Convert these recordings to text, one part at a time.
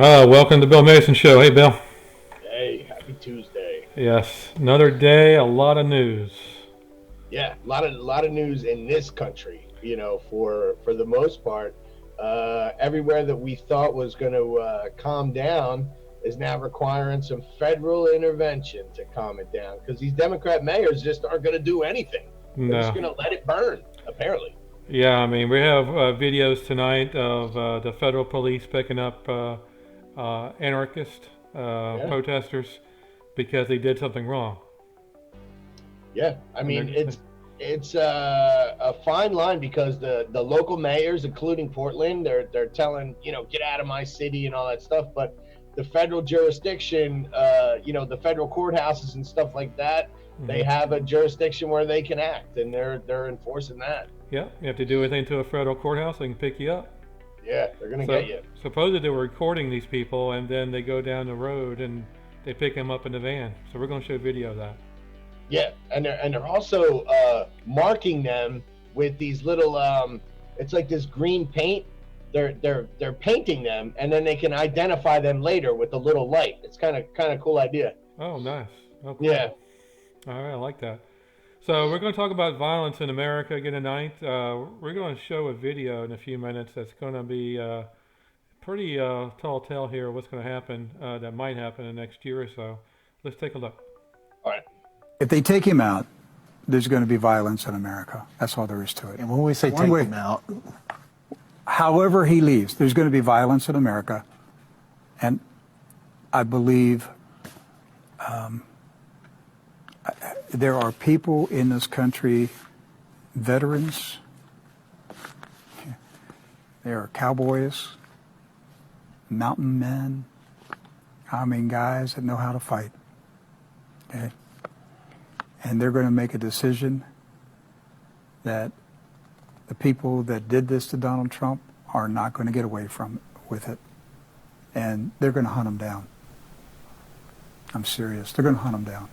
Welcome to Bill Mason Show. Hey, Bill. Hey, happy Tuesday. Yes, another day, a lot of news. Yeah, a lot of news in this country. For the most part, everywhere that we thought was going to calm down is now requiring some federal intervention to calm it down because these Democrat mayors just aren't going to do anything. They're just No. going to let it burn. Apparently, Yeah, I mean, we have videos tonight of the federal police picking up anarchist yeah, protesters because they did something wrong. yeah. I And mean, they're, it's a fine line because the local mayors, including Portland, they're telling get out of my city and all that stuff. But the federal jurisdiction, the federal courthouses and stuff like that, they mm-hmm. have a jurisdiction where they can act, and they're enforcing that. Yeah, you have to do anything to a federal courthouse, they can pick you up. Yeah, they're gonna get So you. supposedly they were recording these people, and then they go down the road and they pick them up in the van. So we're going to show video of that. Yeah, and they're also marking them with these little it's like this green paint. They're painting them, and then they can identify them later with a little light. It's kind of cool idea. Oh, nice. Oh, cool. Yeah. All right, I like that. So we're going to talk about violence in America again tonight. We're going to show a video in a few minutes that's going to be pretty tall tale here of what's going to happen that might happen in the next year or so. Let's take a look. All right. If they take him out, there's going to be violence in America. That's all there is to it. And when we say One take way- them out, However he leaves, there's going to be violence in America. And I believe there are people in this country, veterans, there are cowboys, mountain men, I mean guys that know how to fight. Okay? And they're going to make a decision that the people that did this to Donald Trump are not going to get away from with it. And they're going to hunt him down. I'm serious. They're going to hunt him down.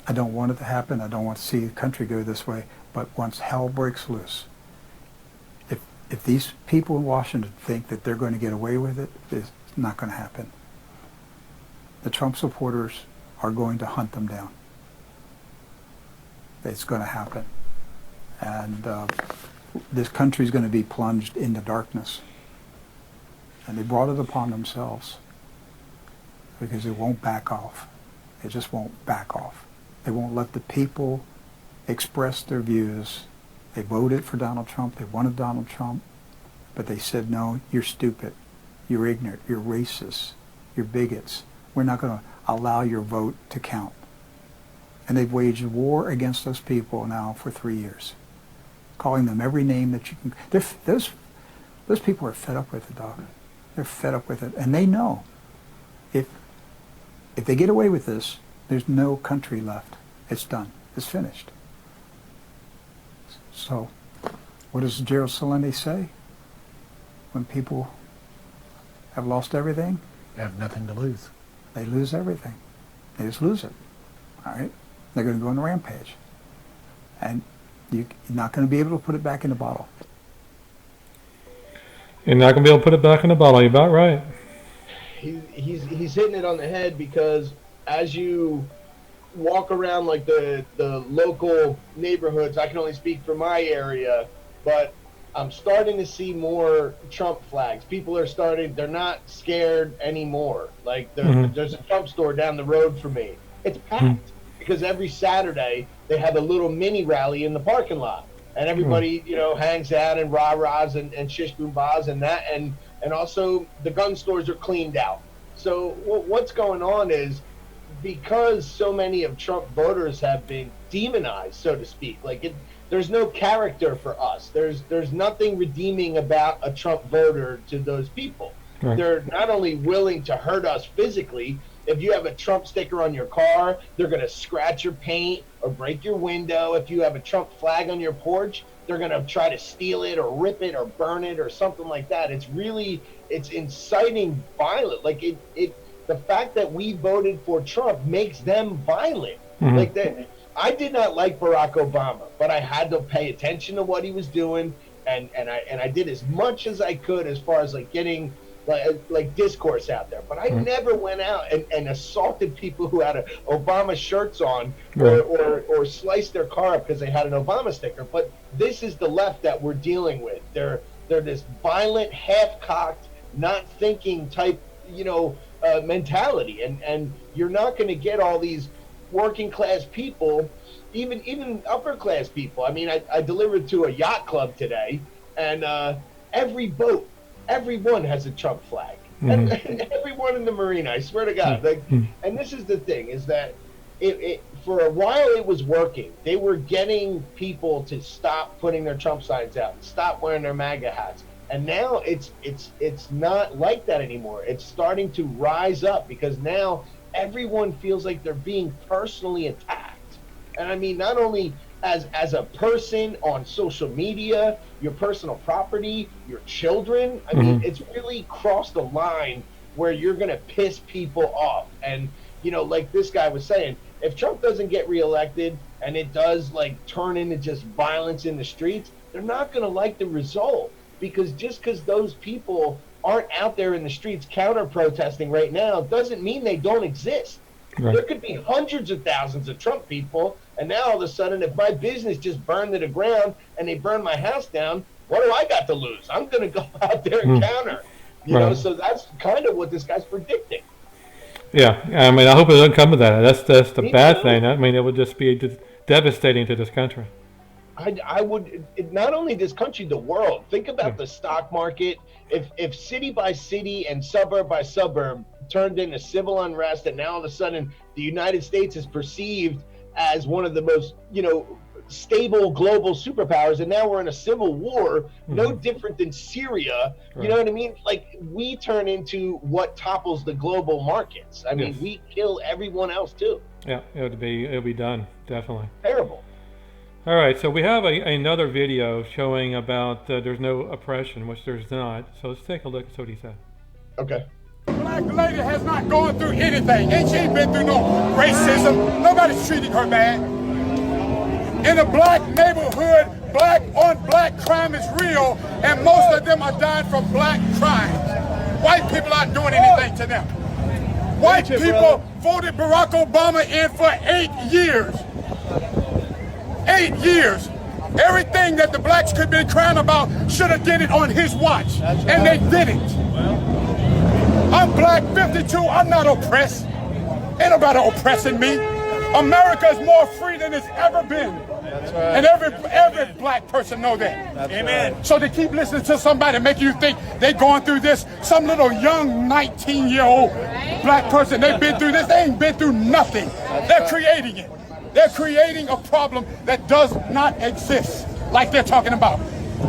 I don't want it to happen. I don't want to see the country go this way. But once hell breaks loose, if these people in Washington think that they're going to get away with it, it's not going to happen. The Trump supporters are going to hunt them down. It's going to happen. And this country is going to be plunged into darkness. And they brought it upon themselves because it won't back off. It just won't back off. They won't let the people express their views. They voted for Donald Trump. They wanted Donald Trump. But they said, no, you're stupid. You're ignorant. You're racist. You're bigots. We're not going to allow your vote to count. And they've waged war against those people now for 3 years, calling them every name that you can. Those people are fed up with it, dog. They're fed up with it. And they know if they get away with this, there's no country left. It's done. It's finished. So what does Gerald Salende say? When people have lost everything, you have nothing to lose. they lose everything. They just lose it. All right? They're going to go on a rampage. And you're not going to be able to put it back in the bottle. You're not going to be able to put it back in the bottle. You're about right. He's hitting it on the head because as you walk around like the local neighborhoods, I can only speak for my area, but I'm starting to see more Trump flags. People are they're not scared anymore. Like there's a Trump store down the road from me. It's packed because every Saturday they have a little mini rally in the parking lot. And everybody, hangs out and rah-rahs and shish boom bahs and that. And also the gun stores are cleaned out. So what's going on is because so many of Trump voters have been demonized, so to speak, there's no character for us. There's nothing redeeming about a Trump voter to those people. Right. They're not only willing to hurt us physically. If you have a Trump sticker on your car, they're going to scratch your paint or break your window. If you have a Trump flag on your porch, they're going to try to steal it or rip it or burn it or something like that. It's inciting violence. The fact that we voted for Trump makes them violent. I did not like Barack Obama, but I had to pay attention to what he was doing, and I did as much as I could as far as getting like discourse out there. But I never went out and assaulted people who had Obama shirts on, or sliced their car up because they had an Obama sticker. But this is the left that we're dealing with. They're this violent, half-cocked, not thinking type, mentality, and you're not going to get all these working class people, even upper class people. I mean, I delivered to a yacht club today, and every boat, everyone has a Trump flag, and everyone in the marina. I swear to God. And this is the thing: is that it for a while it was working. They were getting people to stop putting their Trump signs out, and stop wearing their MAGA hats. And now it's not like that anymore. It's starting to rise up because now everyone feels like they're being personally attacked. And I mean, not only as a person on social media, your personal property, your children. I mean, it's really crossed the line where you're going to piss people off. And, like this guy was saying, if Trump doesn't get reelected and it does turn into just violence in the streets, they're not going to like the result. Because just because those people aren't out there in the streets counter-protesting right now doesn't mean they don't exist. Right. There could be hundreds of thousands of Trump people, and now all of a sudden, if my business just burned to the ground and they burn my house down, what do I got to lose? I'm going to go out there and counter. You know, so that's kind of what this guy's predicting. Yeah, I mean, I hope it doesn't come to that. That's the bad thing. I mean, it would just be devastating to this country. I would, not only this country, the world. Think about the stock market. If city by city and suburb by suburb turned into civil unrest, and now all of a sudden the United States is perceived as one of the most, stable global superpowers, and now we're in a civil war, no different than Syria. You know what I mean? Like, we turn into what topples the global markets. I mean, we kill everyone else too. Yeah, it'll be done, definitely. Terrible. All right, so we have another video showing about there's no oppression, which there's not. So let's take a look at what he said. Okay. The black lady has not gone through anything, and she ain't been through no racism. Nobody's treating her bad. In a black neighborhood, black on black crime is real, and most of them are dying from black crimes. White people aren't doing anything to them. White people voted Barack Obama in for 8 years. 8 years. Everything that the blacks could be crying about should have did it on his watch, and they didn't. I'm black, 52, I'm not oppressed. Ain't nobody oppressing me. America is more free than it's ever been. That's right. And every black person know that. That's Amen. Right. So they keep listening to somebody making you think they going through this, some little young 19-year-old black person, they've been through this, they ain't been through nothing. They're creating it. They're creating a problem that does not exist, like they're talking about.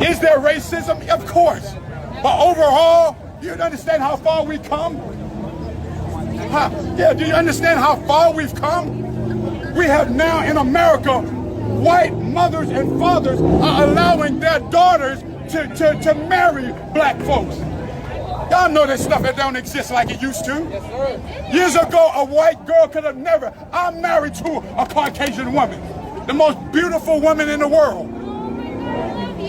Is there racism? Of course. But overall, you understand how far we've come? Yeah, do you understand how far we've come? We have now in America, white mothers and fathers are allowing their daughters to marry black folks. Y'all know that stuff that don't exist like it used to. Yes, sir. Years ago, a white girl could have never. I'm married to a Caucasian woman, the most beautiful woman in the world.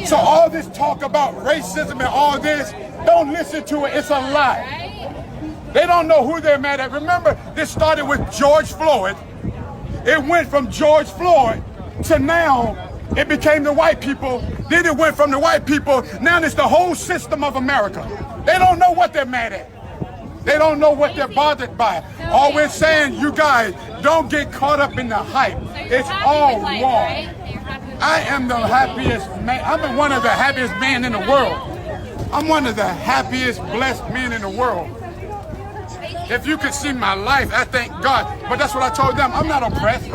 So all this talk about racism and all this, don't listen to it. It's a lie. They don't know who they're mad at. Remember, this started with George Floyd. It went from George Floyd to now it became the white people. Then it went from the white people. Now it's the whole system of America. They don't know what they're mad at. They don't know what they're bothered by. All we're saying, you guys, don't get caught up in the hype. It's all wrong. I am the happiest man. I'm one of the happiest men in the world. I'm one of the happiest, blessed men in the world. If you could see my life, I thank God. But that's what I told them. I'm not oppressed.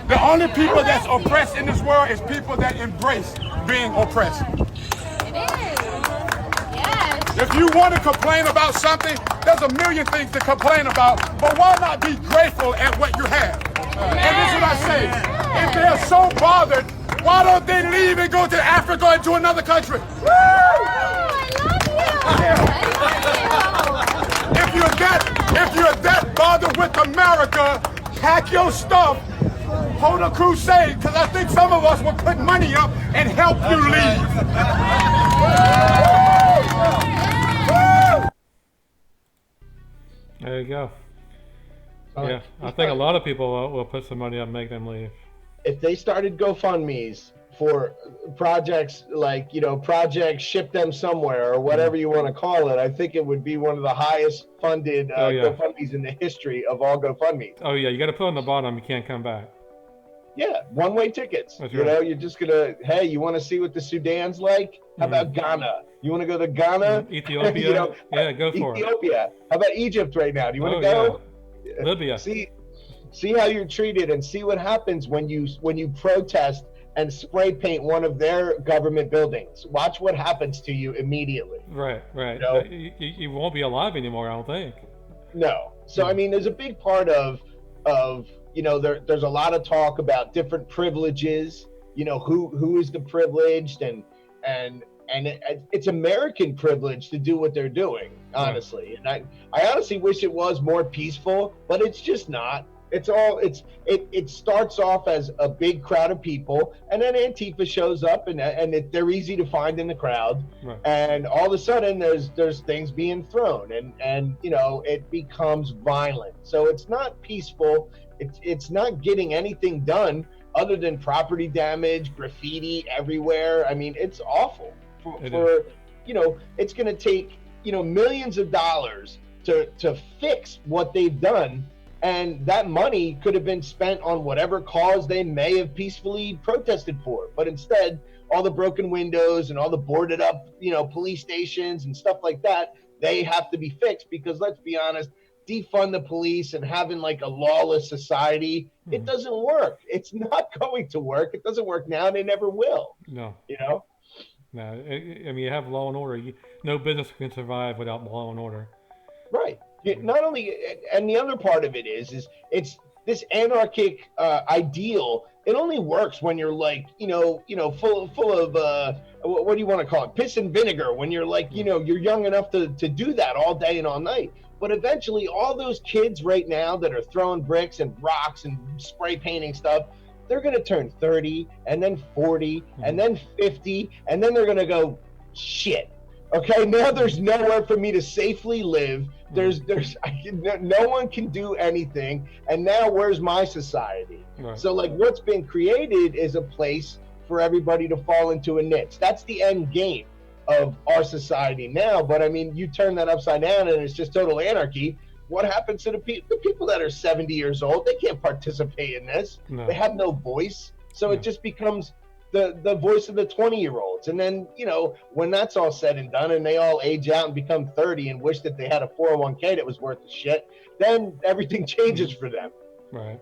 The only people that's oppressed in this world is people that embrace being oppressed. It is. Yes. If you want to complain about something, there's a million things to complain about, but why not be grateful at what you have? And this is what I say. If they're so bothered, why don't they leave and go to Africa and to another country? Woo! I love you. If you're that bothered with America, pack your stuff, hold a crusade, because I think some of us will put money up and help you leave. There you go. So Yeah, I think a lot of people will put some money up and make them leave. if they started GoFundMe's for projects like, Project Ship Them Somewhere or whatever you want to call it, I think it would be one of the highest funded Oh, yeah. GoFundMe's in the history of all GoFundMe's. Oh yeah, you got to put on the bottom. You can't come back. Yeah, one-way tickets. That's You right. know, you're just gonna, hey, you want to see what the Sudan's like? How about Ghana? You want to go to Ghana? Ethiopia. Yeah, go for it. Ethiopia. How about Egypt right now? Do you want Oh, to go? yeah. Libya. See how you're treated and see what happens when you protest and spray paint one of their government buildings. Watch what happens to you immediately. Right. You know? You won't be alive anymore, I don't think. No. So I mean, there's a big part of there's a lot of talk about different privileges. Who is the privileged and it's American privilege to do what they're doing, honestly. And I honestly wish it was more peaceful, but it's just not. It starts off as a big crowd of people, and then Antifa shows up, and they're easy to find in the crowd, Right. and all of a sudden there's things being thrown, and it becomes violent. So it's not peaceful. It's not getting anything done other than property damage, graffiti everywhere. I mean, it's awful. It's going to take millions of dollars to fix what they've done. And that money could have been spent on whatever cause they may have peacefully protested for. But instead, all the broken windows and all the boarded up, police stations and stuff like that, they have to be fixed because, let's be honest, defund the police and having like a lawless society, it doesn't work. It's not going to work. It doesn't work now, and it never will. No. No, I mean, you have law and order. No business can survive without law and order. Right. Not only, and the other part of it is it's this anarchic ideal. It only works when you're like, full of what do you want to call it? Piss and vinegar. When you're like, you're young enough to do that all day and all night. But eventually, all those kids right now that are throwing bricks and rocks and spray painting stuff, they're going to turn 30 and then 40 and then 50, and then they're going to go, shit. Okay, now there's nowhere for me to safely live. No one can do anything, and now where's my society? Right. So like, what's been created is a place for everybody to fall into a niche. That's the end game of our society now. But I mean, you turn that upside down, and it's just total anarchy. What happens to the people that are 70 years old? They can't participate in this. No. They have no voice. So it just becomes the voice of the 20-year-olds. And then, when that's all said and done and they all age out and become 30 and wish that they had a 401k that was worth the shit, then everything changes for them. Right.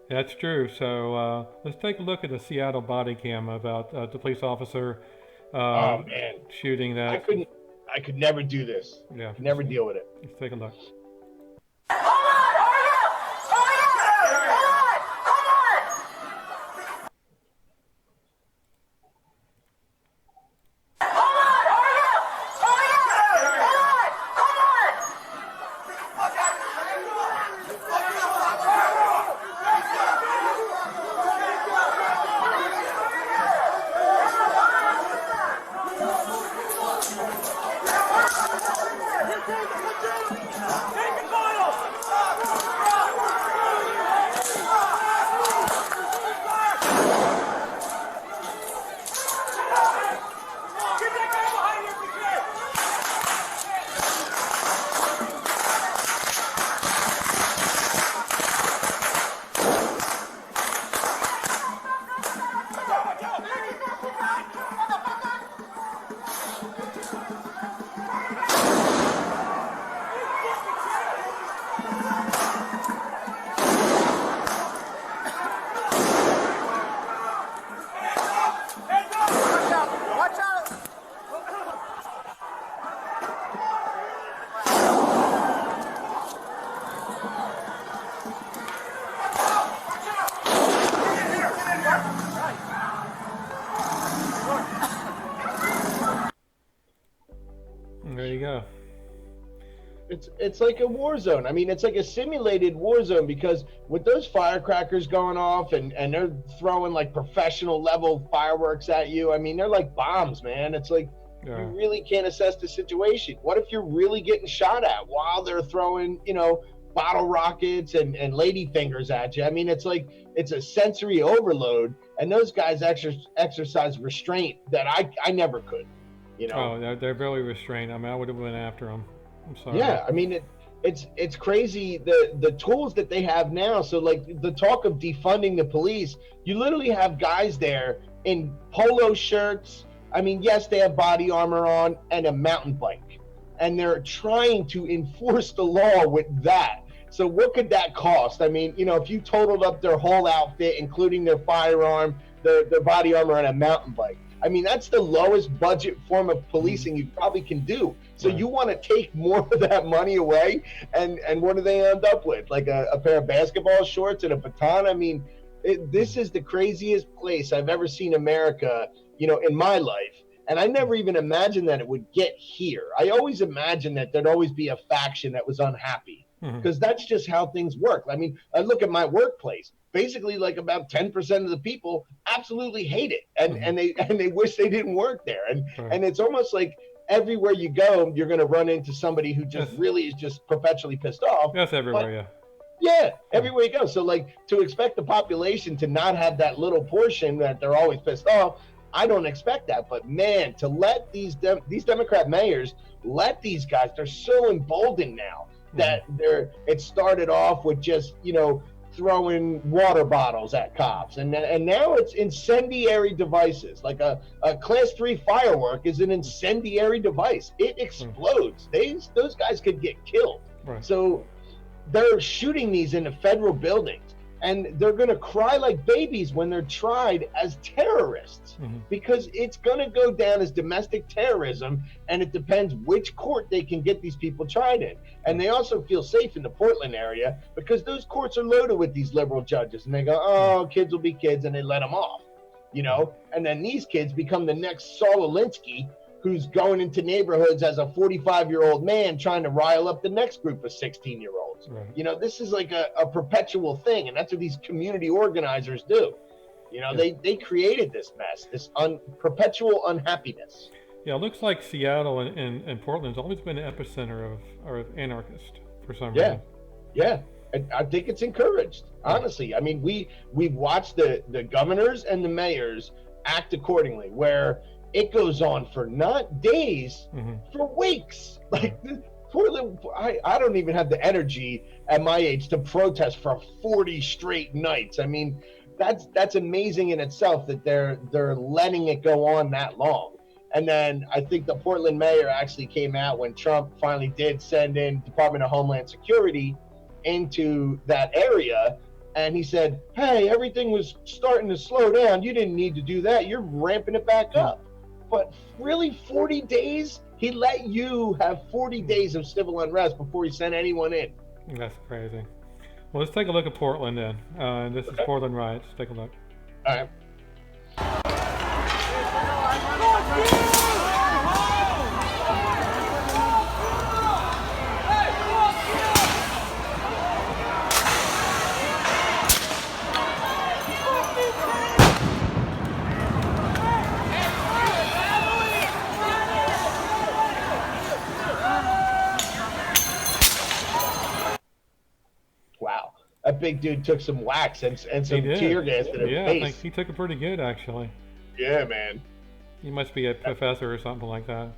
That's true. So let's take a look at the Seattle body cam about the police officer Oh man, shooting that. I could never do this. Yeah. Could never deal with it. Let's take a look. There you go. It's like a war zone. I mean, it's like a simulated war zone, because with those firecrackers going off and they're throwing like professional level fireworks at you. I mean, they're like bombs, man. It's like You Yeah. really can't assess the situation. What if you're really getting shot at while they're throwing, bottle rockets and lady fingers at you? I mean, it's like it's a sensory overload, and those guys exercise restraint that I never could. Oh, they're very restrained. I mean, I would have went after them. I'm sorry. Yeah, I mean it's crazy the tools that they have now. So like the talk of defunding the police, you literally have guys there in polo shirts. I mean, yes, they have body armor on and a mountain bike, and they're trying to enforce the law with that. So what could that cost? I mean, if you totaled up their whole outfit, including their firearm, their body armor, and a mountain bike, I mean, that's the lowest budget form of policing you probably can do. So Right. you want to take more of that money away, and what do they end up with? Like a pair of basketball shorts and a baton? I mean, this is the craziest place I've ever seen America, in my life. And I never even imagined that it would get here. I always imagined that there'd always be a faction that was unhappy, because that's just how things work. I mean, I look at my workplace. Basically, like about 10% of the people absolutely hate it, and they wish they didn't work there. And it's almost like everywhere you go, you're going to run into somebody who just really is just perpetually pissed off. That's everywhere, Yeah, everywhere you go. So like to expect the population to not have that little portion that they're always pissed off, I don't expect that. But man, to let these Democrat mayors let these guys, they're so emboldened now that it started off with just throwing water bottles at cops, and now it's incendiary devices. Like a class 3 firework is an incendiary device. It explodes. Those guys could get killed. Right. So they're shooting these into federal buildings, and they're going to cry like babies when they're tried as terrorists, because it's going to go down as domestic terrorism, and it depends which court they can get these people tried in. And they also feel safe in the Portland area because those courts are loaded with these liberal judges, and they go, oh, kids will be kids, and they let them off, and then these kids become the next Saul Alinsky, who's going into neighborhoods as a 45-year-old man trying to rile up the next group of 16-year-olds. Right. This is like a perpetual thing, and that's what these community organizers do. They created this mess, this perpetual unhappiness. Yeah, it looks like Seattle and Portland's always been an epicenter of anarchists for some reason. Yeah. And I think it's encouraged, honestly. I mean, we've watched the governors and the mayors act accordingly, where it goes on for not days, for weeks. Like Portland, I don't even have the energy at my age to protest for 40 straight nights. I mean, that's amazing in itself that they're letting it go on that long. And then I think the Portland mayor actually came out when Trump finally did send in Department of Homeland Security into that area, and he said, hey, everything was starting to slow down. You didn't need to do that. You're ramping it back up. But really, 40 days? He let you have 40 days of civil unrest before he sent anyone in. That's crazy. Well, let's take a look at Portland then. This is Portland riots. Take a look. All right. Wow. That big dude took some wax and some tear gas to the face. I think he took it pretty good, actually. Yeah, man. He must be a professor or something like that.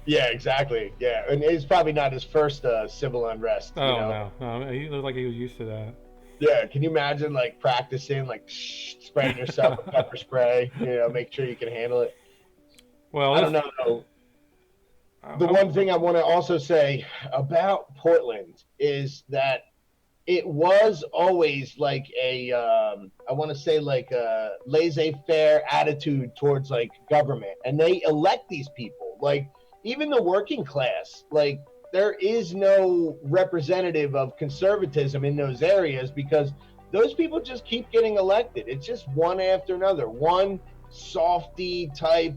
Yeah, exactly. Yeah, and it's probably not his first civil unrest. No. He looked like he was used to that. Yeah, can you imagine like practicing, like spraying yourself with pepper spray? Make sure you can handle it. Well, I don't know. The one thing I want to also say about Portland is that it was always like I want to say like a laissez-faire attitude towards like government, and they elect these people. Like even the working class, like there is no representative of conservatism in those areas because those people just keep getting elected. It's just one after another. One softy type,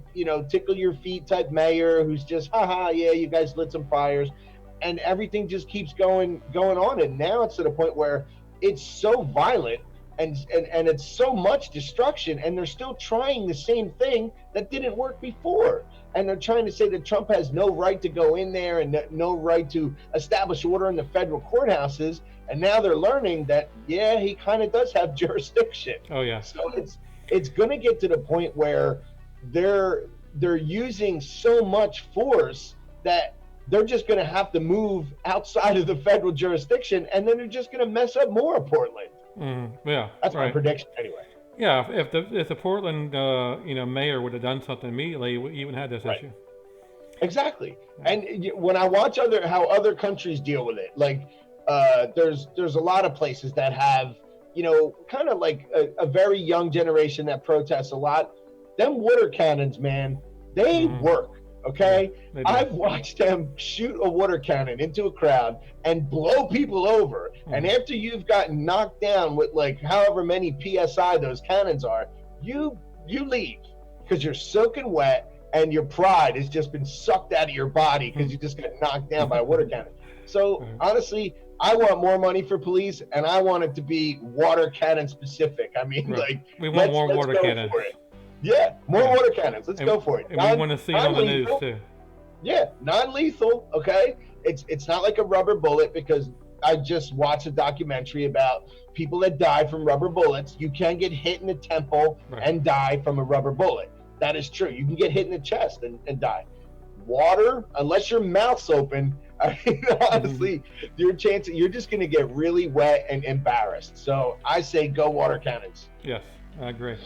tickle your feet type mayor who's just, haha, yeah, you guys lit some fires. And everything just keeps going on. And now it's to the point where it's so violent and it's so much destruction, and they're still trying the same thing that didn't work before. And they're trying to say that Trump has no right to go in there and no right to establish order in the federal courthouses. And now they're learning that, yeah, he kind of does have jurisdiction. Oh yeah. So it's going to get to the point where they're using so much force that they're just going to have to move outside of the federal jurisdiction, and then they're just going to mess up more of Portland. Yeah, That's my right. prediction anyway. Yeah, if the Portland mayor would have done something immediately, we even had this Right. issue. Exactly. And when I watch how other countries deal with it, like there's a lot of places that have, kind of like a very young generation that protests a lot. Them water cannons, man, they work. Okay, Yeah, I've watched them shoot a water cannon into a crowd and blow people over. And after you've gotten knocked down with like however many psi those cannons are, you leave because you're soaking wet and your pride has just been sucked out of your body because you just got knocked down by a water cannon. So honestly, I want more money for police, and I want it to be water cannon specific. I mean, like we want more let's water go cannons. for it. Yeah, more water cannons. Let's go for it. And we want to see it on the news too. Yeah, non-lethal. Okay, it's not like a rubber bullet, because I just watched a documentary about people that died from rubber bullets. You can get hit in the temple and die from a rubber bullet. That is true. You can get hit in the chest and die. Water, unless your mouth's open, I mean, honestly, you're just going to get really wet and embarrassed. So I say go water cannons. Yes, I agree.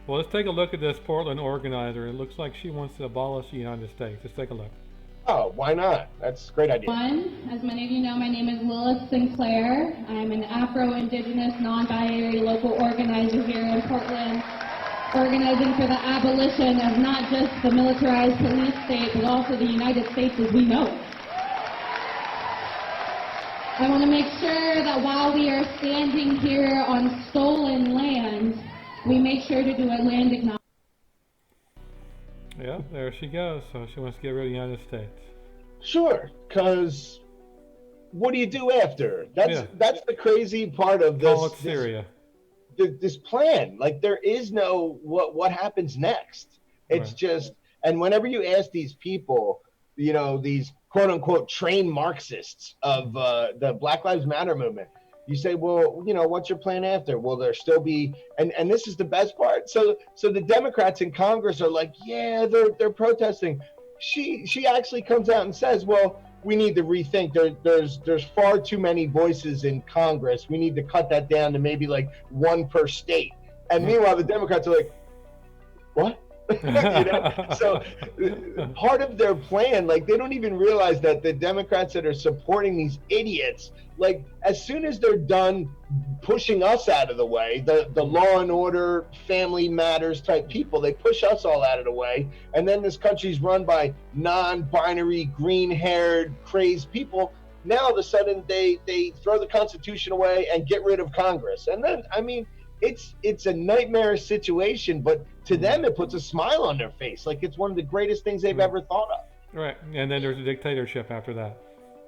Well, let's take a look at this Portland organizer. It looks like she wants to abolish the United States. Let's take a look. Oh, why not? That's a great idea. As many of you know, my name is Lilith Sinclair. I'm an Afro-Indigenous, non-binary local organizer here in Portland, organizing for the abolition of not just the militarized police state, but also the United States as we know it. I want to make sure that while we are standing here on stolen land, we make sure to do a land acknowledgement. Yeah, there she goes. So she wants to get rid of the United States. Sure, because what do you do after? That's the crazy part of this. Call it Syria. This plan. Like, there is no what happens next. It's just, and whenever you ask these people, these quote unquote trained Marxists of the Black Lives Matter movement, you say, well, what's your plan after? Will there still be, and this is the best part. So the Democrats in Congress are like, yeah, they're protesting. She actually comes out and says, well, we need to rethink. There's far too many voices in Congress. We need to cut that down to maybe like one per state. And meanwhile, the Democrats are like, what? So part of their plan, like, they don't even realize that the Democrats that are supporting these idiots, like, as soon as they're done pushing us out of the way, the law and order, family matters type people, they push us all out of the way, and then this country's run by non-binary, green-haired, crazed people. Now all of a sudden they throw the Constitution away and get rid of Congress. And then, I mean, it's a nightmarish situation, but to them it puts a smile on their face, like it's one of the greatest things they've ever thought of. Right, and then there's a dictatorship after that.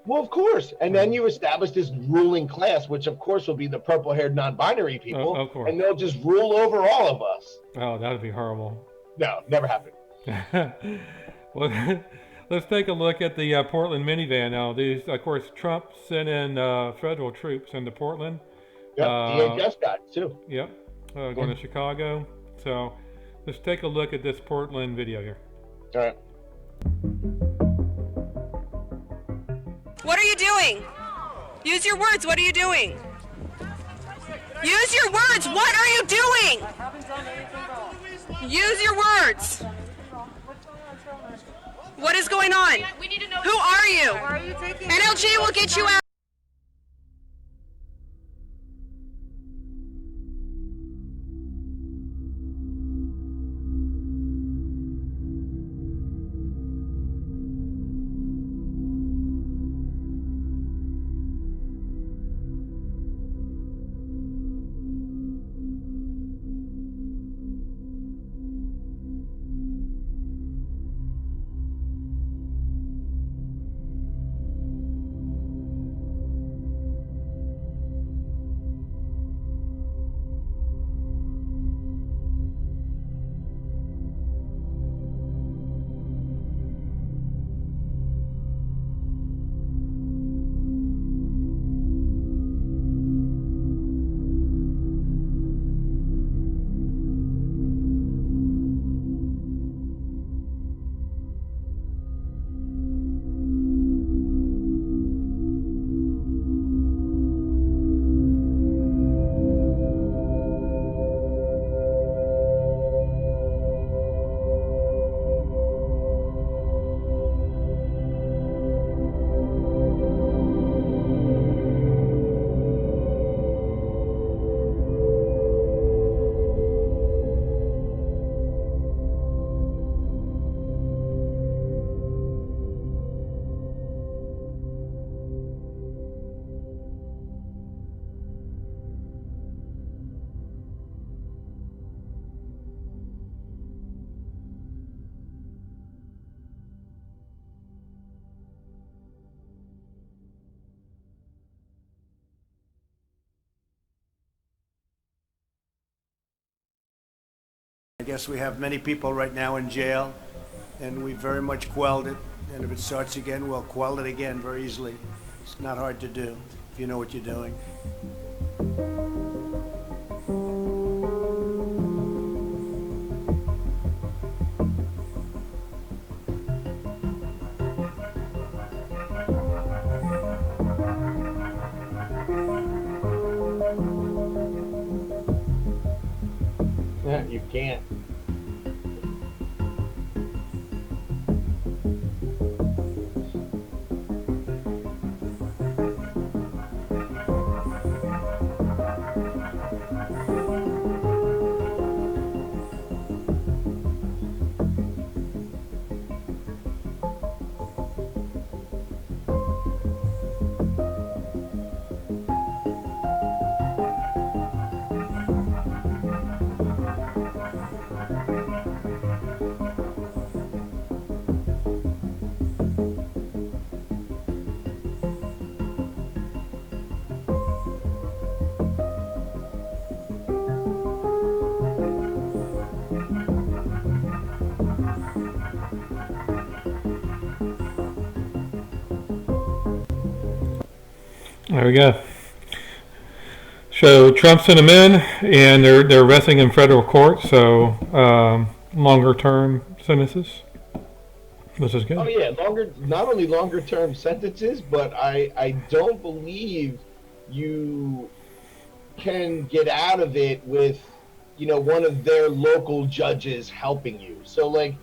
Well, of course, and then you establish this ruling class, which of course will be the purple-haired non-binary people, of course. and they'll just rule over all of us. Oh, that would be horrible. No, never happened. Well, let's take a look at the Portland minivan now. These, of course, Trump sent in federal troops into Portland. Yep, DHS guys too. Yep, going to Chicago. So let's take a look at this Portland video here. All right. What are you doing? Use your words. What are you doing? Use your words. What are you doing? Use your words. What is going on? We need to know. Who are you? Why are you taking? NLG will get you out. I guess we have many people right now in jail, and we very much quelled it. And if it starts again, we'll quell it again very easily. It's not hard to do if you know what you're doing. You can't. There we go. So Trump sent them in, and they're arresting in federal court. So longer term sentences. This is good. Oh yeah, not only longer term sentences, but I don't believe you can get out of it with, one of their local judges helping you. So like,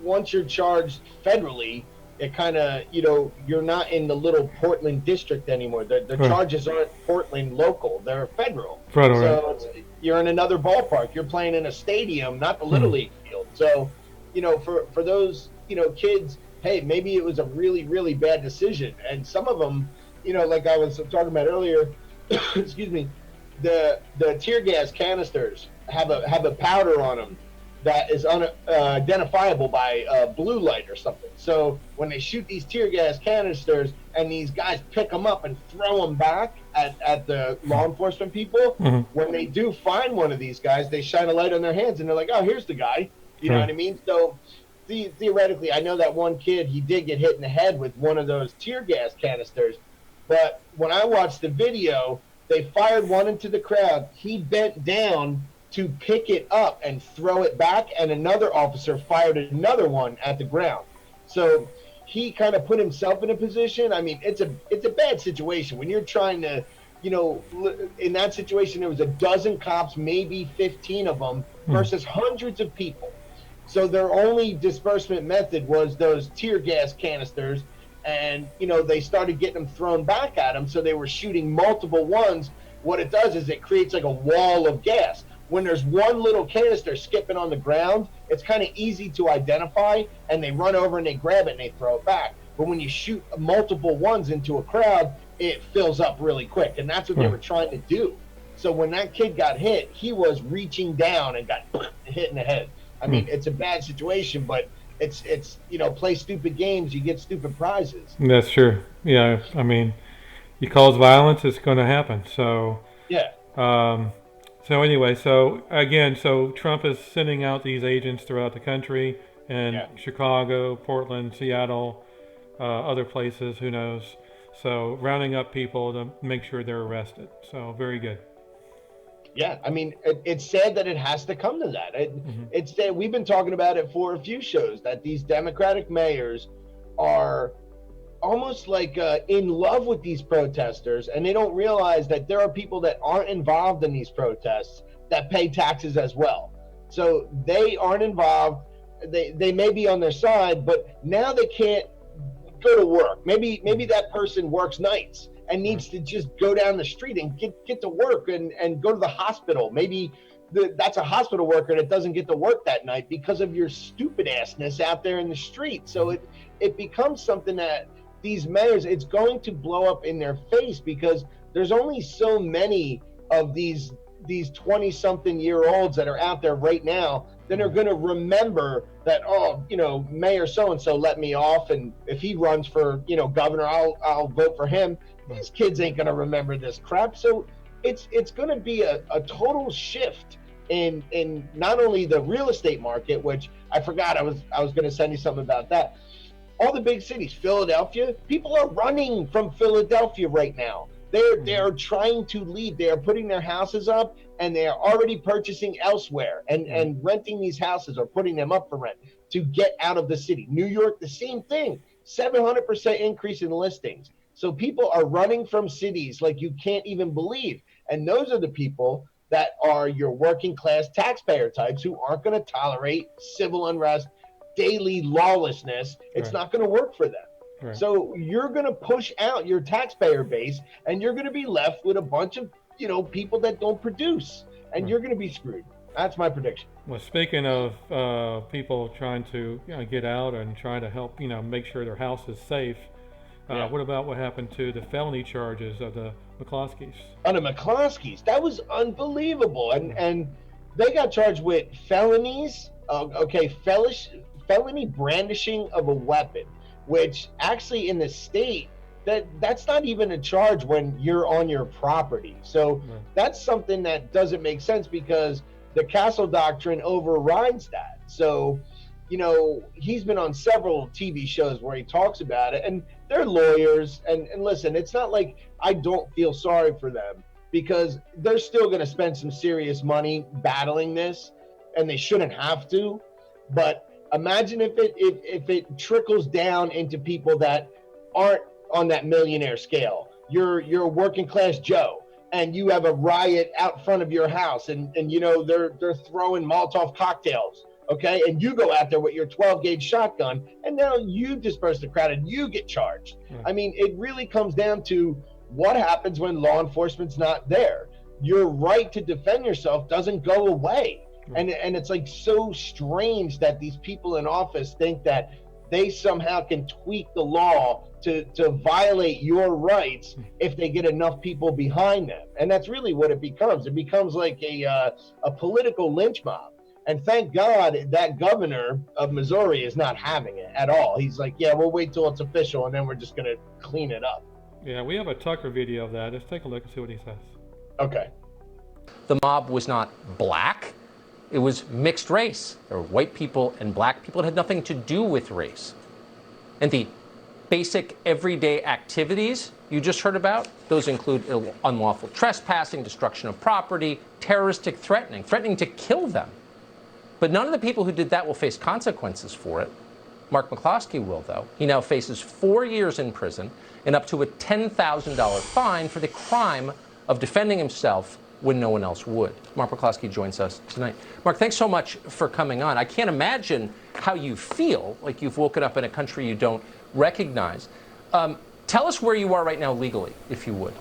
once you're charged federally, it kind of, you're not in the little Portland district anymore. The charges aren't Portland local; they're federal. Federal. So you're in another ballpark. You're playing in a stadium, not the Little League field. So, for those kids, hey, maybe it was a really, really bad decision. And some of them, like I was talking about earlier, excuse me, the tear gas canisters have a powder on them that is identifiable by blue light or something. So when they shoot these tear gas canisters and these guys pick them up and throw them back at the law enforcement people, when they do find one of these guys, they shine a light on their hands and they're like, oh, here's the guy. You know what I mean? So theoretically, I know that one kid, he did get hit in the head with one of those tear gas canisters. But when I watched the video, they fired one into the crowd. He bent down to pick it up and throw it back, and another officer fired another one at the ground. So he kind of put himself in a position. I mean, it's a bad situation when you're trying to, in that situation, there was a dozen cops, maybe 15 of them, versus hundreds of people. So their only disbursement method was those tear gas canisters, and they started getting them thrown back at them. So they were shooting multiple ones. What it does is it creates like a wall of gas. When there's one little canister skipping on the ground, it's kind of easy to identify, and they run over and they grab it and they throw it back. But when you shoot multiple ones into a crowd, it fills up really quick, and that's what they were trying to do. So when that kid got hit, he was reaching down and got hit in the head. I mean, it's a bad situation, but it's play stupid games, you get stupid prizes. That's true. Yeah, I mean, you cause violence, it's going to happen. So yeah. So anyway, so Trump is sending out these agents throughout the country, and Chicago, Portland, Seattle, other places, who knows. So rounding up people to make sure they're arrested. So very good. Yeah, I mean, it's sad that it has to come to that. It's sad. We've been talking about it for a few shows, that these Democratic mayors are almost like in love with these protesters, and they don't realize that there are people that aren't involved in these protests that pay taxes as well. So they aren't involved. They may be on their side, but now they can't go to work. Maybe that person works nights and needs to just go down the street and get to work and go to the hospital. Maybe that's a hospital worker that doesn't get to work that night because of your stupid assness out there in the street. So it becomes something that these mayors, it's going to blow up in their face, because there's only so many of these 20-something-year-olds that are out there right now that are going to remember that, Mayor so-and-so let me off, and if he runs for, governor, I'll vote for him. These kids ain't going to remember this crap. So it's going to be a total shift in not only the real estate market, which I forgot I was going to send you something about that. All the big cities, Philadelphia, people are running from Philadelphia right now. They're trying to leave. They are putting their houses up, and they are already purchasing elsewhere and renting these houses or putting them up for rent to get out of the city. New York, the same thing, 700% increase in listings. So people are running from cities like you can't even believe. And those are the people that are your working class taxpayer types who aren't going to tolerate civil unrest, daily lawlessness. It's not going to work for them. Right. So you're going to push out your taxpayer base, and you're going to be left with a bunch of, people that don't produce, and you're going to be screwed. That's my prediction. Well, speaking of people trying to get out and trying to help, make sure their house is safe, what about what happened to the felony charges of the McCloskeys? On the McCloskeys, that was unbelievable, and they got charged with felonies. Felony brandishing of a weapon, which actually in the state, that's not even a charge when you're on your property. So that's something that doesn't make sense because the Castle Doctrine overrides that. So, he's been on several TV shows where he talks about it, and they're lawyers. And listen, it's not like I don't feel sorry for them, because they're still going to spend some serious money battling this, and they shouldn't have to. But imagine if it trickles down into people that aren't on that millionaire scale. You're a working class Joe, and you have a riot out front of your house, and they're throwing Molotov cocktails, okay? And you go out there with your 12-gauge shotgun, and now you disperse the crowd and you get charged. I mean, it really comes down to what happens when law enforcement's not there. Your right to defend yourself doesn't go away. And it's like so strange that these people in office think that they somehow can tweak the law to violate your rights if they get enough people behind them. And that's really what it becomes. It becomes like a political lynch mob. And thank God that governor of Missouri is not having it at all. He's like, yeah, we'll wait till it's official, and then we're just going to clean it up. Yeah, we have a Tucker video of that. Let's take a look and see what he says. Okay. The mob was not black. It was mixed race. There were white people and black people. It had nothing to do with race. And the basic everyday activities you just heard about, those include unlawful trespassing, destruction of property, terroristic threatening to kill them. But none of the people who did that will face consequences for it. Mark McCloskey will, though. He now faces 4 years in prison and up to a $10,000 fine for the crime of defending himself when no one else would. Mark McCloskey joins us tonight. Mark, thanks so much for coming on. I can't imagine how you feel, like you've woken up in a country you don't recognize. Tell us where you are right now legally, if you would.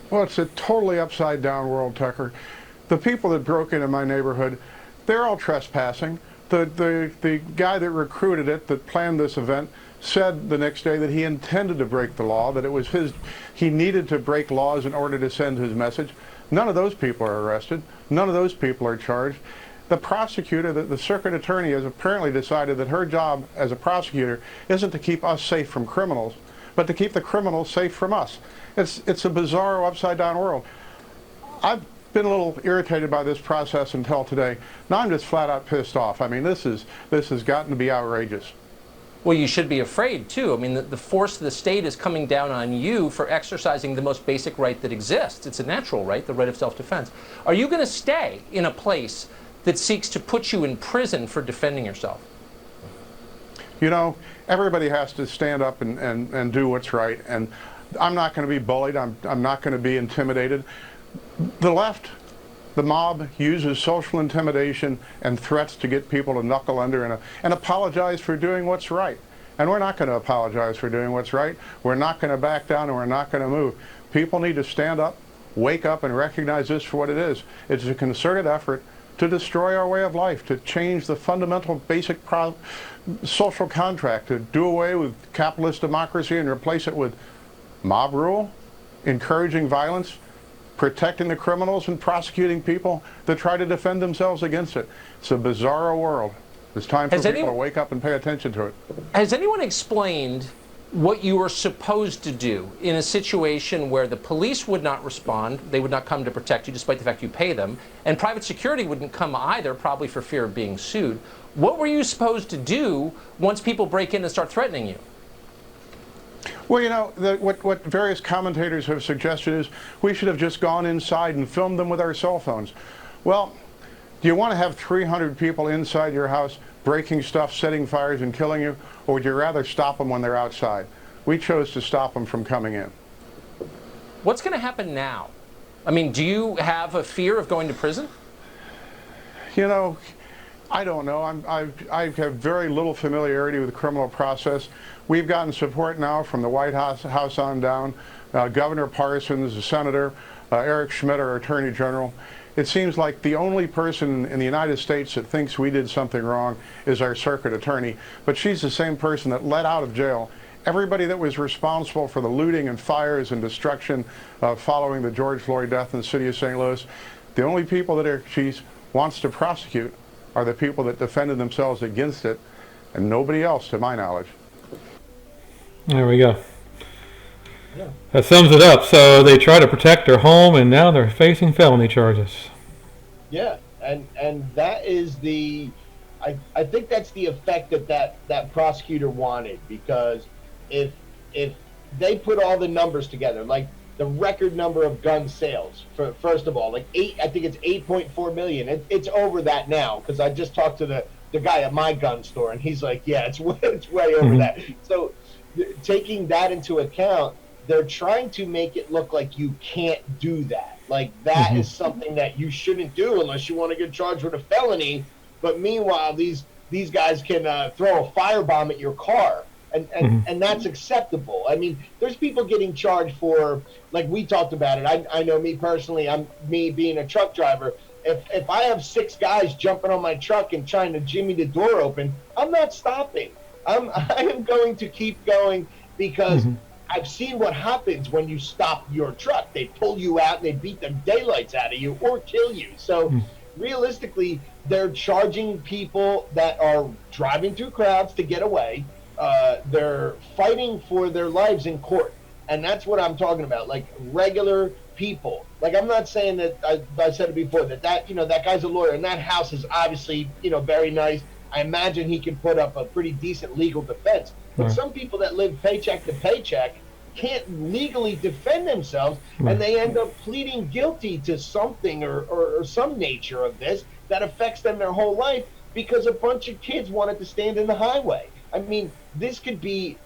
Well, it's a totally upside down world, Tucker. The people that broke into my neighborhood, they're all trespassing. The guy that recruited it, that planned this event, said the next day that he intended to break the law, that it was he needed to break laws in order to send his message. None of those people are arrested. None of those people are charged. The prosecutor, the circuit attorney, has apparently decided that her job as a prosecutor isn't to keep us safe from criminals, but to keep the criminals safe from us. It's a bizarre, upside-down world. I've been a little irritated by this process until today. Now I'm just flat-out pissed off. I mean, this has gotten to be outrageous. Well, you should be afraid, too. I mean, the force of the state is coming down on you for exercising the most basic right that exists. It's a natural right, the right of self-defense. Are you going to stay in a place that seeks to put you in prison for defending yourself? You know, everybody has to stand up and do what's right. And I'm not going to be bullied. I'm not going to be intimidated. The left, the mob, uses social intimidation and threats to get people to knuckle under and apologize for doing what's right. And we're not going to apologize for doing what's right. We're not going to back down, and we're not going to move. People need to stand up, wake up, and recognize this for what it is. It's a concerted effort to destroy our way of life, to change the fundamental basic social contract, to do away with capitalist democracy and replace it with mob rule, encouraging violence, protecting the criminals, and prosecuting people that try to defend themselves against it. It's a bizarre world. It's time for people to wake up and pay attention to it. Has anyone explained what you were supposed to do in a situation where the police would not respond, they would not come to protect you despite the fact you pay them, and private security wouldn't come either, probably for fear of being sued. What were you supposed to do once people break in and start threatening you? Well, you know, what various commentators have suggested is we should have just gone inside and filmed them with our cell phones. Well, do you want to have 300 people inside your house breaking stuff, setting fires, and killing you, or would you rather stop them when they're outside? We chose to stop them from coming in. What's going to happen now? I mean, do you have a fear of going to prison? You know, I don't know. I have very little familiarity with the criminal process. We've gotten support now from the White House on down, Governor Parsons, the Senator, Eric Schmidt, our Attorney General. It seems like the only person in the United States that thinks we did something wrong is our circuit attorney, but she's the same person that let out of jail everybody that was responsible for the looting and fires and destruction following the George Floyd death in the city of St. Louis. The only people that she wants to prosecute are the people that defended themselves against it, and nobody else, to my knowledge. There we go. Yeah. That sums it up. So they try to protect their home, and now they're facing felony charges. Yeah, and that is the, I think that's the effect that prosecutor wanted, because if they put all the numbers together, like the record number of gun sales, first of all, like I think it's 8.4 million. It's over that now, because I just talked to the guy at my gun store, and he's like, yeah, it's way over that. So taking that into account, they're trying to make it look like you can't do that. Like that is something that you shouldn't do unless you want to get charged with a felony. But meanwhile, these guys can throw a firebomb at your car, and that's acceptable. I mean, there's people getting charged for, like we talked about it. I know me personally, me being a truck driver. If I have 6 guys jumping on my truck and trying to jimmy the door open, I'm not stopping. I am going to keep going, because I've seen what happens when you stop your truck. They pull you out and they beat the daylights out of you or kill you. So realistically, they're charging people that are driving through crowds to get away. They're fighting for their lives in court. And that's what I'm talking about, like regular people. Like, I'm not saying that, I said it before, that guy's a lawyer, and that house is obviously, very nice. I imagine he can put up a pretty decent legal defense. But some people that live paycheck to paycheck can't legally defend themselves, and they end up pleading guilty to something or some nature of this that affects them their whole life because a bunch of kids wanted to stand in the highway. I mean, this could be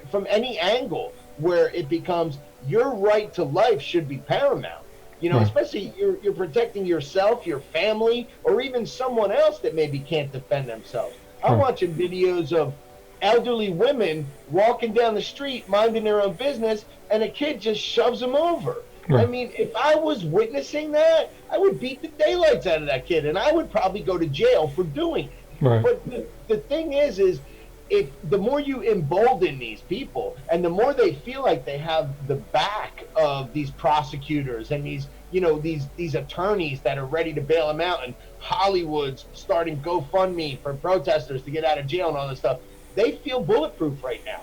from any angle where it becomes your right to life should be paramount. Especially you're protecting yourself, your family, or even someone else that maybe can't defend themselves. I'm watching videos of elderly women walking down the street, minding their own business, and a kid just shoves them over. I mean, if I was witnessing that, I would beat the daylights out of that kid, and I would probably go to jail for doing it. But the thing is if the more you embolden these people, and the more they feel like they have the back of these prosecutors and these attorneys that are ready to bail them out, and Hollywood's starting GoFundMe for protesters to get out of jail and all this stuff, they feel bulletproof right now.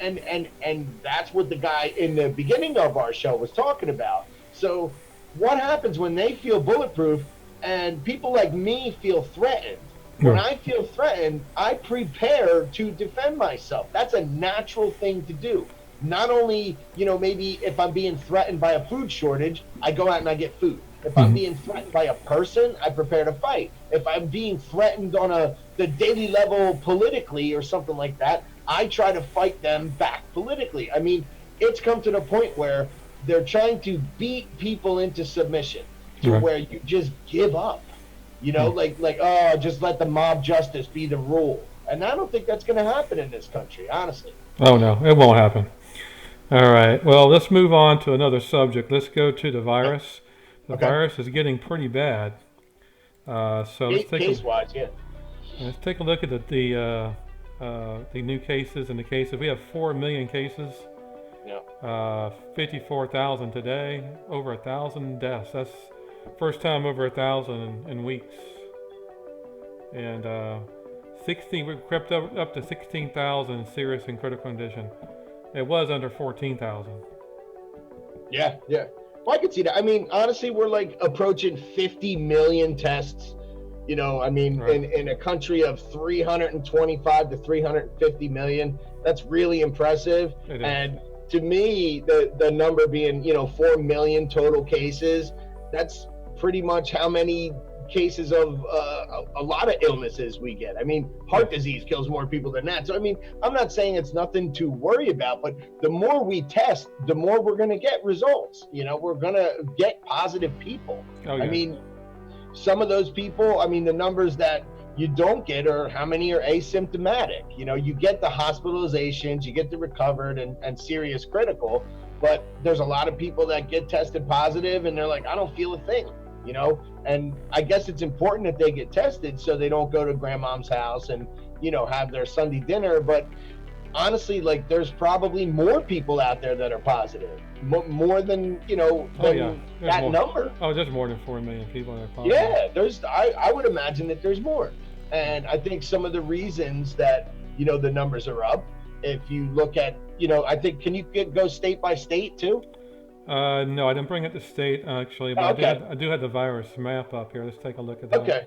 And that's what the guy in the beginning of our show was talking about. So what happens when they feel bulletproof and people like me feel threatened? When I feel threatened, I prepare to defend myself. That's a natural thing to do. Not only, maybe if I'm being threatened by a food shortage, I go out and I get food. If I'm being threatened by a person, I prepare to fight. If I'm being threatened on the daily level politically or something like that, I try to fight them back politically. I mean, it's come to the point where they're trying to beat people into submission to where you just give up. Just let the mob justice be the rule. And I don't think that's going to happen in this country, honestly. Oh, no, it won't happen. All right. Well, let's move on to another subject. Let's go to the virus. The virus is getting pretty bad. So let's case-wise, let's take a look at the new cases and the cases. We have 4 million cases. 54,000 today. Over 1,000 deaths. That's first time over 1,000 in weeks. And we crept up to 16,000 serious and critical condition. It was under 14,000. Yeah, yeah. Well, I could see that. I mean, honestly, we're like approaching 50 million tests. You know, I mean, Right. in a country of 325 to 350 million, that's really impressive. It is. And to me, the number being, 4 million total cases, that's pretty much how many cases of a lot of illnesses we get. I mean, heart disease kills more people than that. So, I mean, I'm not saying it's nothing to worry about, but the more we test, the more we're going to get results. We're going to get positive people. Oh, yeah. I mean, some of those people, I mean, the numbers that you don't get are how many are asymptomatic. You get the hospitalizations, you get the recovered and serious critical, but there's a lot of people that get tested positive and they're like, I don't feel a thing, and I guess it's important that they get tested so they don't go to grandmom's house and, have their Sunday dinner. But honestly, like, there's probably more people out there that are positive, more than, that more. number. Oh, there's more than 4 million people that are positive. Yeah, I would imagine that there's more. And I think some of the reasons that, the numbers are up, if you look at, I think, can you go state by state too? No, I didn't bring it to state, actually, but Okay. I do have the virus map up here. Let's take a look at that. Okay.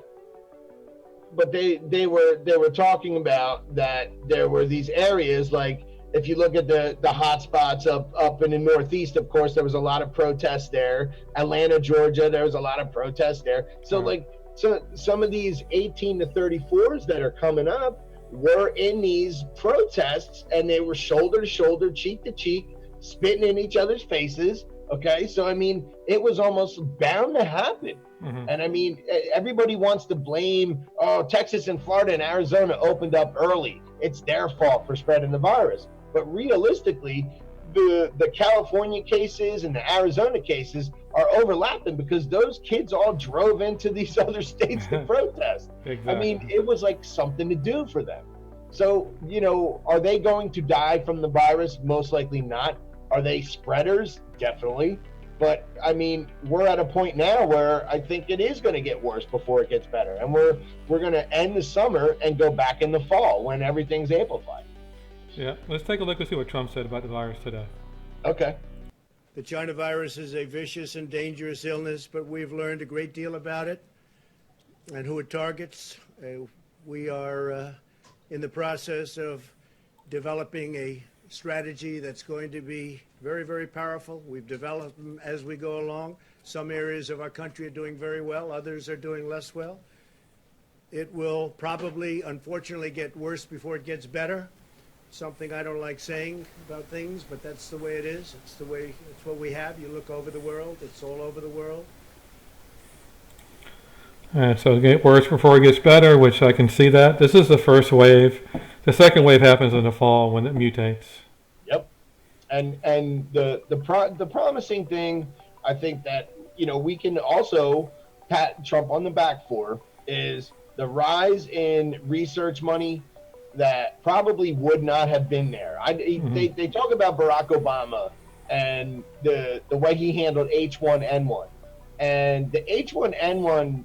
But they were talking about that there were these areas, like if you look at the hot spots up in the Northeast, of course, there was a lot of protests there. Atlanta, Georgia, there was a lot of protests there. So so some of these 18 to 34s that are coming up were in these protests, and they were shoulder to shoulder, cheek to cheek, spitting in each other's faces. Okay, so I mean, it was almost bound to happen. Mm-hmm. And I mean, everybody wants to blame, Texas and Florida and Arizona opened up early. It's their fault for spreading the virus. But realistically, the California cases and the Arizona cases are overlapping because those kids all drove into these other states to protest. Exactly. I mean, it was like something to do for them. So, are they going to die from the virus? Most likely not. Are they spreaders? Definitely. But I mean, we're at a point now where I think it is going to get worse before it gets better. And we're going to end the summer and go back in the fall when everything's amplified. Yeah, let's take a look and see what Trump said about the virus today. Okay. The China virus is a vicious and dangerous illness, but we've learned a great deal about it and who it targets. We are in the process of developing a strategy that's going to be very, very powerful. We've developed them as we go along. Some areas of our country are doing very well. Others are doing less well. It will probably, unfortunately, get worse before it gets better. Something I don't like saying about things, but that's the way it is. It's what we have. You look over the world, it's all over the world. So it'll get worse before it gets better, which I can see that. This is the first wave. The second wave happens in the fall when it mutates. Yep. And the promising thing, I think that, we can also pat Trump on the back for is the rise in research money that probably would not have been there. They talk about Barack Obama and the way he handled H1N1. And the H1N1,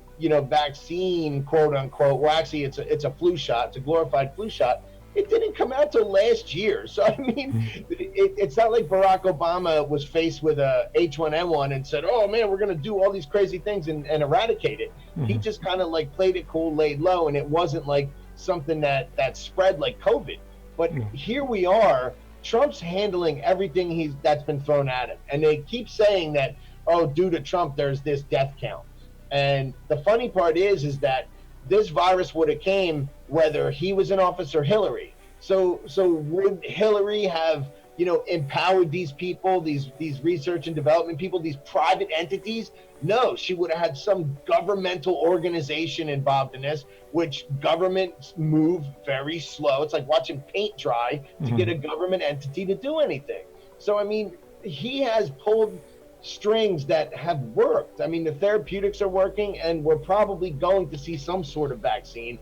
vaccine, quote unquote, well, actually it's a flu shot, it's a glorified flu shot. It didn't come out till last year. So, I mean, it's not like Barack Obama was faced with a H1N1 and said, oh man, we're going to do all these crazy things and eradicate it. Mm-hmm. He just kind of like played it cool, laid low, and it wasn't like something that spread like COVID. But here we are, Trump's handling everything that's been thrown at him. And they keep saying that, oh, due to Trump, there's this death count. And the funny part is that this virus would have came whether he was in office or Hillary. So would Hillary have, empowered these people, these research and development people, these private entities? No, she would have had some governmental organization involved in this, which governments move very slow. It's like watching paint dry to get a government entity to do anything. So, I mean, he has pulled strings that have worked. I mean, the therapeutics are working, and we're probably going to see some sort of vaccine.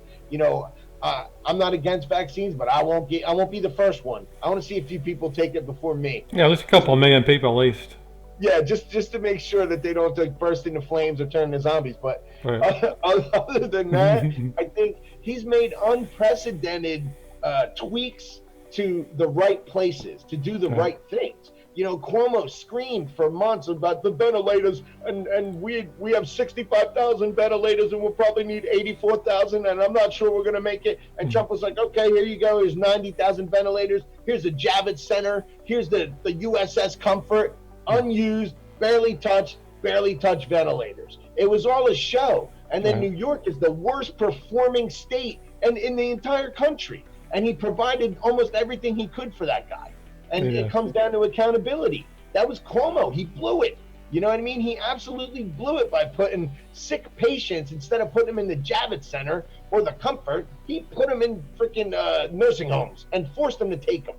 I'm not against vaccines, but I won't be the first one. I want to see a few people take it before me. Yeah, there's a couple million people at least. Yeah, just to make sure that they don't burst into flames or turn into zombies. But Right. Other than that, I think he's made unprecedented tweaks to the right places, to do the right things. You know, Cuomo screamed for months about the ventilators, and we have 65,000 ventilators, and we'll probably need 84,000, and I'm not sure we're going to make it. And Trump was like, okay, here you go. Here's 90,000 ventilators. Here's the Javits Center. Here's the USS Comfort, unused, barely touched ventilators. It was all a show. And then New York is the worst performing state and in the entire country. And he provided almost everything he could for that guy. And it comes down to accountability. That was Cuomo. He blew it. You know what I mean? He absolutely blew it by putting sick patients, instead of putting them in the Javits Center or the Comfort, he put them in freaking nursing homes and forced them to take them.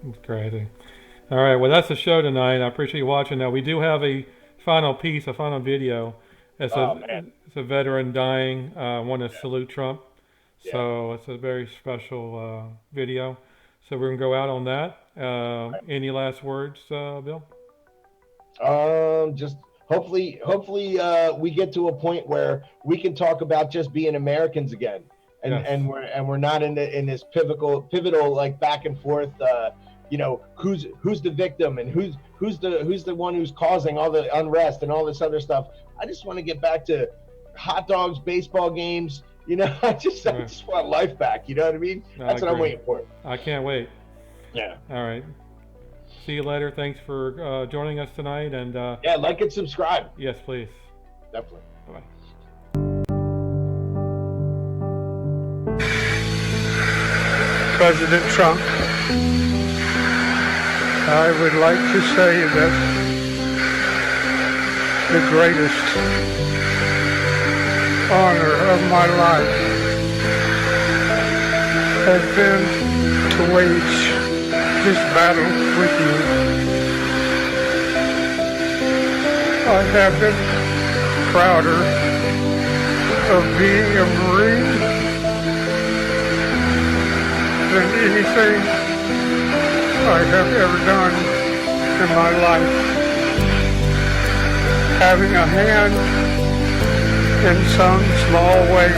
It's crazy. All right, well, that's the show tonight. I appreciate you watching. Now, we do have a final piece, a final video. It's a veteran dying. I want to salute Trump. So it's a very special video. So we're going to go out on that. Any last words, Bill? Just hopefully we get to a point where we can talk about just being Americans again, and we're not in this pivotal like back and forth. You know, who's the victim and who's the one who's causing all the unrest and all this other stuff. I just want to get back to hot dogs, baseball games. You know, I just want life back. You know what I mean? That's what I'm waiting for. I can't wait. Yeah. All right. See you later. Thanks for joining us tonight. And like and subscribe. Yes, please. Definitely. Bye-bye. President Trump, I would like to say that the greatest honor of my life has been to wage this battle with you. I have been prouder of being a Marine than anything I have ever done in my life. Having a hand in some small way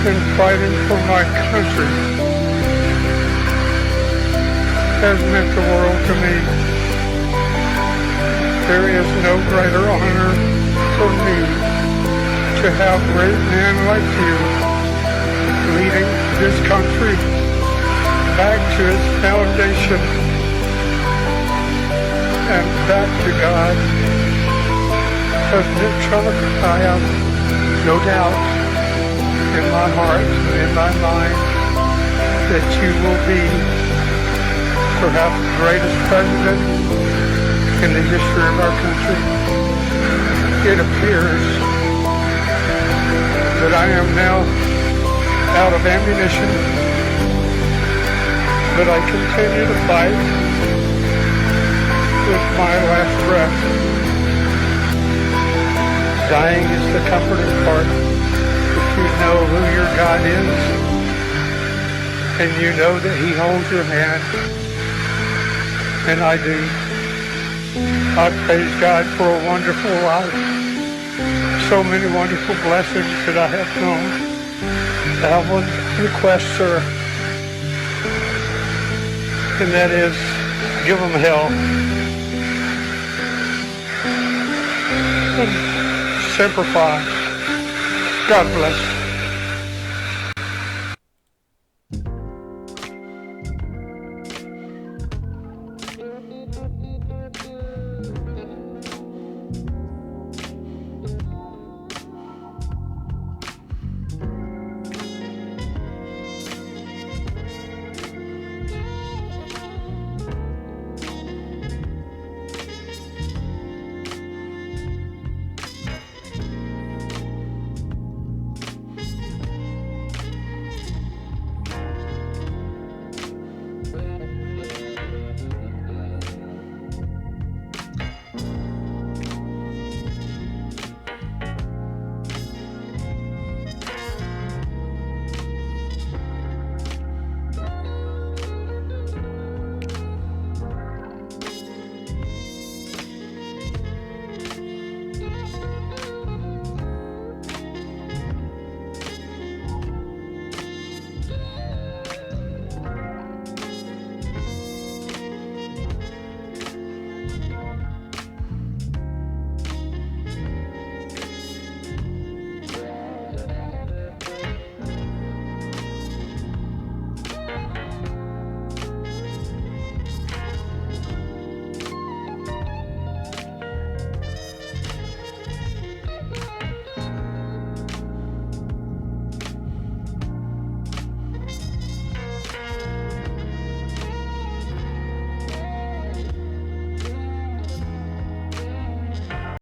in fighting for my country has meant the world to me. There is no greater honor for me to have great men like you leading this country back to its foundation and back to God. President Trump, I have no doubt in my heart and in my mind that you will be perhaps the greatest president in the history of our country. It appears that I am now out of ammunition, but I continue to fight with my last breath. Dying is the comforting part if you know who your God is and you know that He holds your hand, and I do. I praise God for a wonderful life, so many wonderful blessings that I have known. I have one request, sir, and that is give them hell. Semper Fi. God bless.